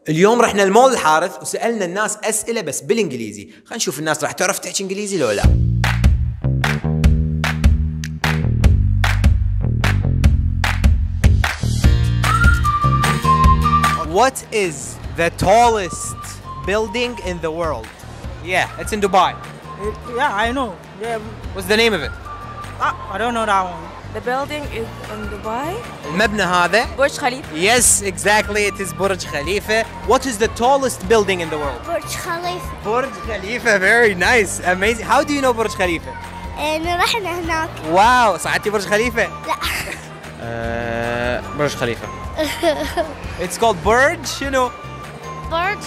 اليوم رحنا المول الحارث وسألنا الناس أسئلة بس بالإنجليزي. خلينا نشوف الناس راح تعرف تحكي إنجليزي لو لا. What is the tallest building in the world? Yeah, it's in Dubai. Yeah, I know. Yeah. What's the name of it? I don't know that one. The building is in Dubai. المبنى هذا. Burj Khalifa. Yes, exactly. It is Burj Khalifa. What is the tallest building in the world? برج خليفة. Burj Khalifa. Very nice. Amazing. How do you know Burj Khalifa? رحنا هناك. واو، صعدتي برج خليفة؟ لا. برج خليفة. It's called برج شنو؟ برج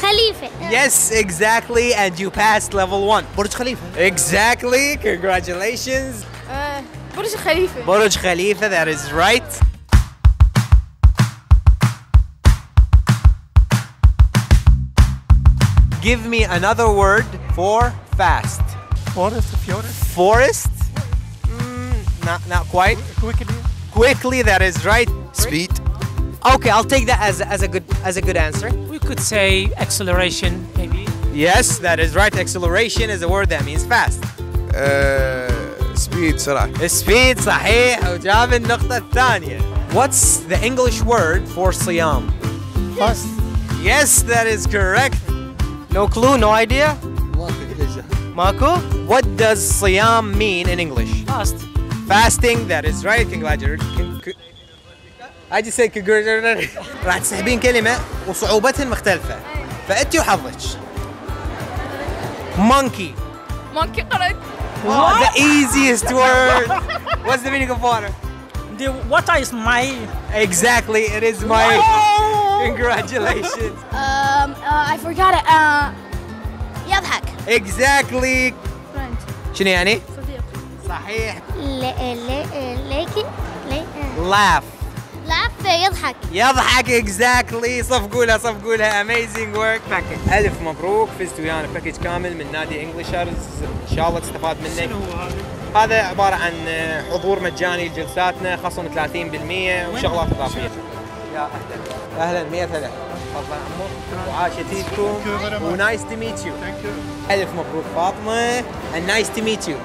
خليفة. Yes, exactly. And you passed level 1. برج خليفة. Exactly. Congratulations. Burj Khalifa. برج خليفة. That is right. Give me another word for fast. Forest? Not quite. Quickly, that is right. Speed. Okay, I'll take that as a good answer. We could say acceleration, maybe. Yes, that is right. Acceleration is a word that means fast. Speed سرعة. Speed صحيح وجاب النقطة الثانية. What's the English word for صيام? Fast. Yes, that is correct. No clue, no idea? Marco? What does صيام mean in English? Fast. Fasting, that is right. Congratulations. I just said congratulations. راح تسحبين كلمة وصعوبتها مختلفة. فأنتي وحظك. Monkey. Monkey قرأت. The easiest word. What's the meaning of water? The water is my. Exactly, it is my. Congratulations. I forgot it. يضحك. Exactly. شنو يعني؟ صديق. صحيح. ليكي Laugh. لعب يضحك. يضحك exactly. صفقوا لها amazing work. ألف مبروك، فزتوا ويانا باكج كامل من نادي انجلشرز. إن شاء الله تستفاد منه. شنو هو هذا؟ هذا عبارة عن حضور مجاني لجلساتنا، خصم 30% وشغلات إضافية. يا أهلا 100 هلا. تفضل عمو وعاشتيكم ونايس تو ميت يو. ألف مبروك فاطمة and nice to meet you.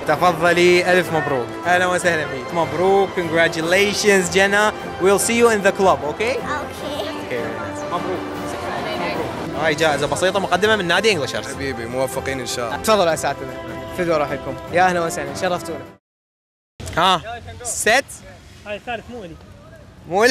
تفضلي ألف مبروك. أهلا وسهلا بك. مبروك. Congratulations جنى. We'll see you in the club. Okay? اوكي. مبروك. هاي جائزة بسيطة مقدمة من نادي انجلشرز. حبيبي موفقين إن شاء الله. تفضلوا يا اساتذة. فدوا روحكم. يا أهلا وسهلا شرفتونا. ها. ست. هاي الثالث مو لي. مو